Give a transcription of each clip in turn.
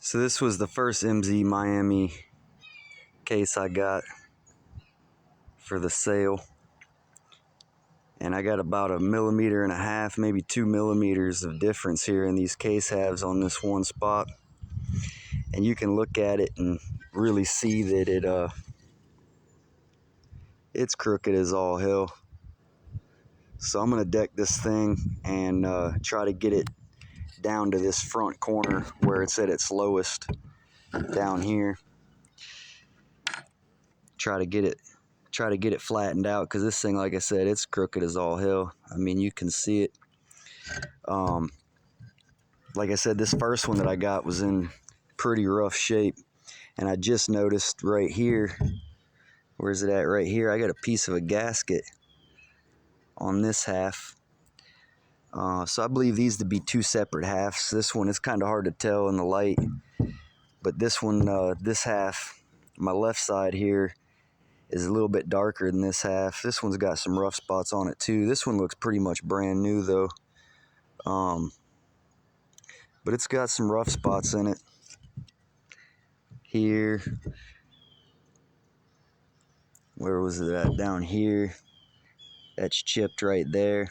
So this was the first MZ Miami case I got for the sale. And I got about 1.5 millimeters, maybe 2 millimeters of difference here in these case halves on this one spot. And you can look at it and really see that it's crooked as all hell. So I'm gonna deck this thing and try to get it down to this front corner where it's at its lowest down here. Try to get it flattened out, because this thing, like I said, it's crooked as all hell. I mean, you can see it. Like I said, this first one that I got was in pretty rough shape, and I just noticed right here, where's it at? Right here, I got a piece of a gasket on this half. So I believe these to be two separate halves. This one, it's kind of hard to tell in the light, but this one, this half, my left side here, is a little bit darker than this half. This one's got some rough spots on it too. This one looks pretty much brand new though. But it's got some rough spots in it. Here. Where was it at? Down here. That's chipped right there.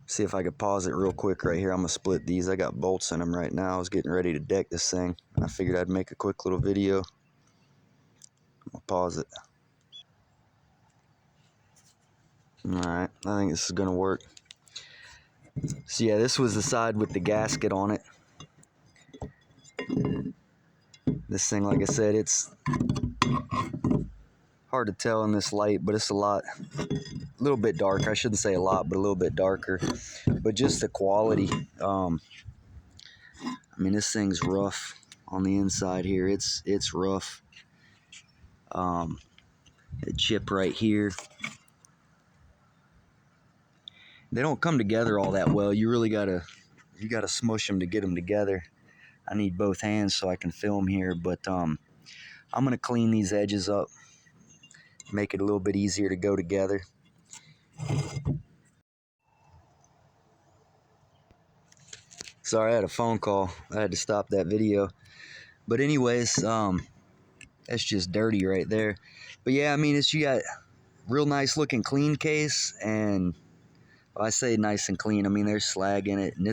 See if I could pause it real quick right here. I'm gonna split these. I got bolts in them right now. I was getting ready to deck this thing. I figured I'd make a quick little video. I'm gonna pause it. Alright, I think this is gonna work. So yeah, this was the side with the gasket on it. This thing, like I said, it's hard to tell in this light, but it's a little bit darker. I shouldn't say a lot, but a little bit darker. But just the quality. I mean, this thing's rough on the inside here. It's rough. It chipped right here. They don't come together all that well. You really gotta smush them to get them together. I need both hands so I can film here, but I'm gonna clean these edges up, make it a little bit easier to go together. Sorry, I had a phone call. I had to stop that video. But anyways, that's just dirty right there. But yeah, I mean, you got real nice looking clean case, and I say nice and clean, I mean there's slag in it, and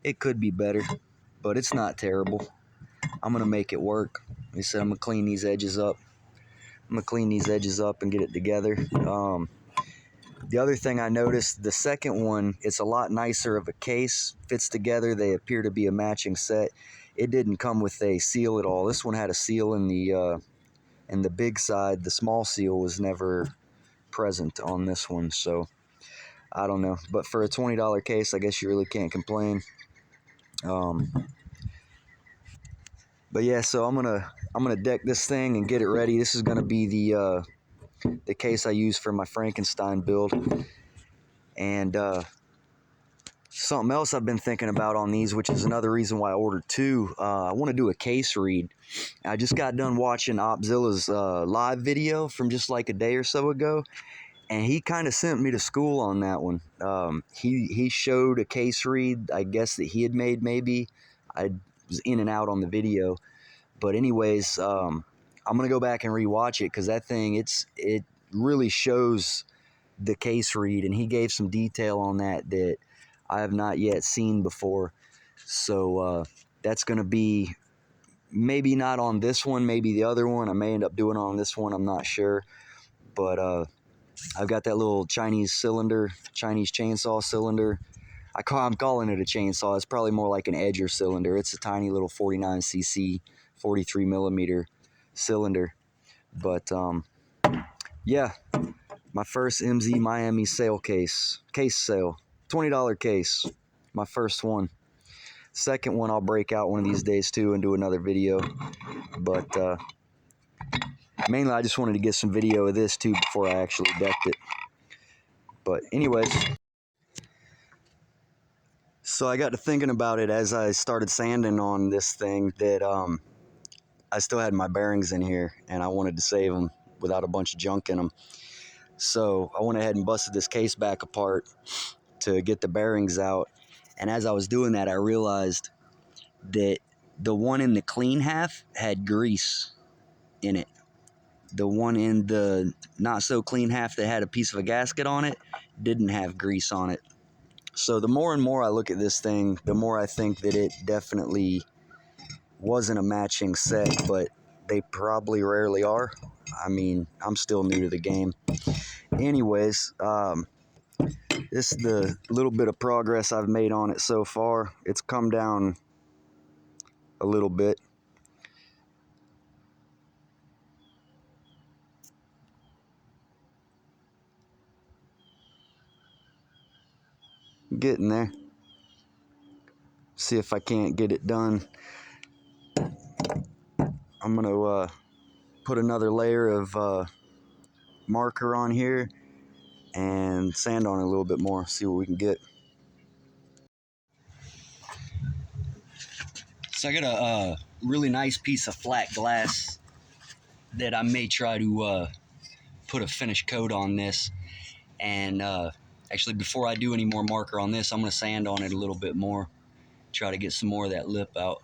it could be better, but it's not terrible. I'm gonna make it work. Like I said, I'm gonna clean these edges up. And get it together. The other thing I noticed, the second one, it's a lot nicer of a case. Fits together. They appear to be a matching set. It didn't come with a seal at all. This one had a seal in the big side. The small seal was never present on this one. So I don't know. But for a $20 case, I guess you really can't complain. But yeah, so I'm gonna deck this thing and get it ready. This is gonna be the case I use for my Frankenstein build. And something else I've been thinking about on these, which is another reason why I ordered two. I want to do a case read. I just got done watching Opzilla's live video from just like a day or so ago, and he kind of sent me to school on that one. He showed a case read, I guess, that he had made. Maybe I was in and out on the video, but anyways, I'm gonna go back and rewatch it, because that thing, it really shows the case read, and he gave some detail on that I have not yet seen before. So that's gonna be maybe not on this one, maybe the other one. I may end up doing it on this one, I'm not sure. But I've got that little Chinese chainsaw cylinder. I'm calling it a chainsaw. It's probably more like an edger cylinder. It's a tiny little 49cc, 43 millimeter cylinder. But yeah, my first MZ Miami case sale, $20 case, my first one. Second one I'll break out one of these days too and do another video. But mainly I just wanted to get some video of this too before I actually decked it. But anyways, so I got to thinking about it as I started sanding on this thing, that I still had my bearings in here, and I wanted to save them without a bunch of junk in them. So I went ahead and busted this case back apart to get the bearings out. And as I was doing that, I realized that the one in the clean half had grease in it. The one in the not so clean half that had a piece of a gasket on it didn't have grease on it. So the more and more I look at this thing, the more I think that it definitely wasn't a matching set, but they probably rarely are. I mean, I'm still new to the game. Anyways, this is the little bit of progress I've made on it so far. It's come down a little bit. Getting there. See if I can't get it done. I'm gonna put another layer of marker on here and sand on it a little bit more, see what we can get. So I got a really nice piece of flat glass that I may try to put a finish coat on this. And actually, before I do any more marker on this, I'm going to sand on it a little bit more, try to get some more of that lip out.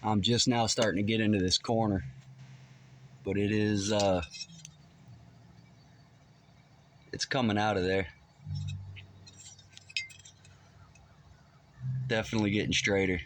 I'm just now starting to get into this corner, but it is it's coming out of there. Definitely getting straighter.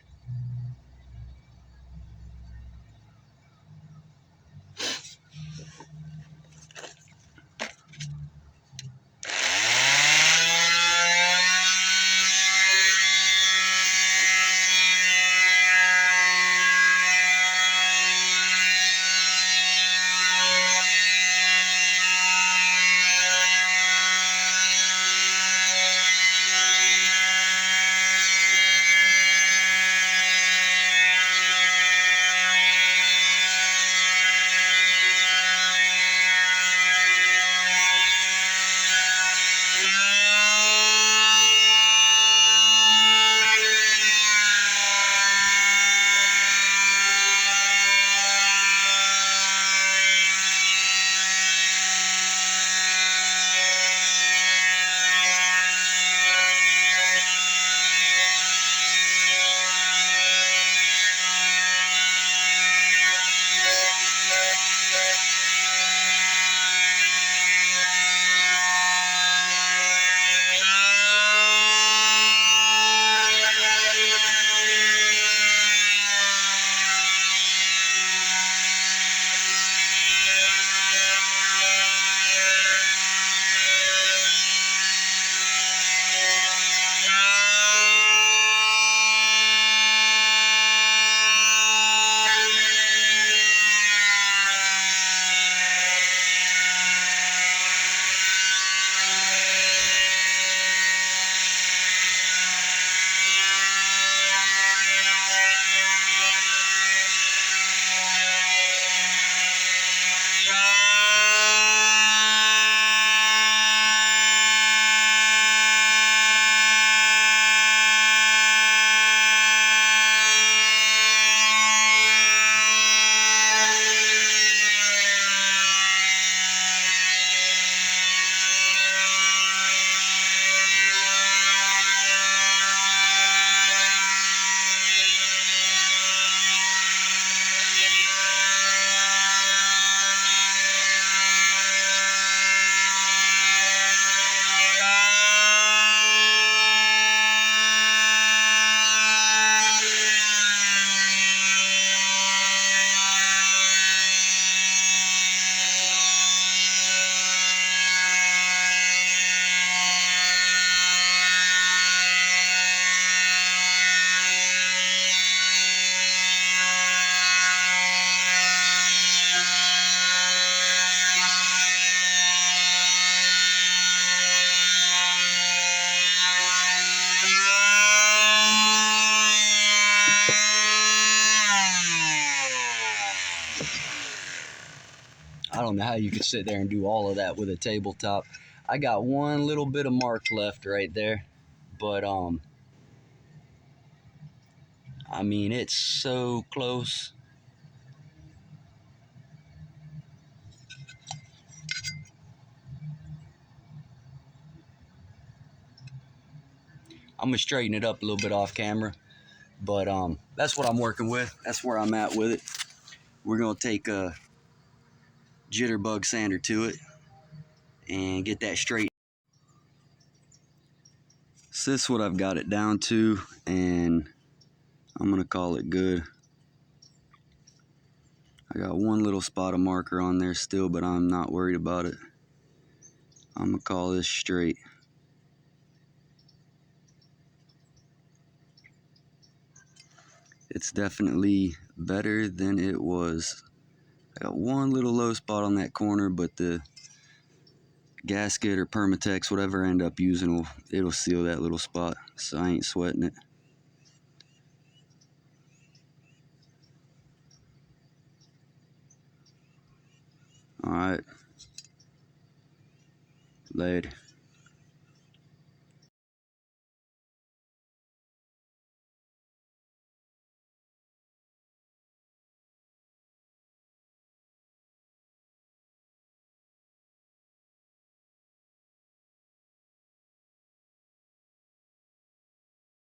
I don't know how you could sit there and do all of that with a tabletop. I got one little bit of mark left right there, but I mean, it's so close. I'm gonna straighten it up a little bit off camera, but that's what I'm working with. That's where I'm at with it. We're gonna take a jitterbug sander to it and get that straight. So this is what I've got it down to, and I'm gonna call it good. I got one little spot of marker on there still, but I'm not worried about it. I'm gonna call this straight. It's definitely better than it was. I got one little low spot on that corner, but the gasket or Permatex, whatever I end up using, it'll seal that little spot, so I ain't sweating it. All right, later.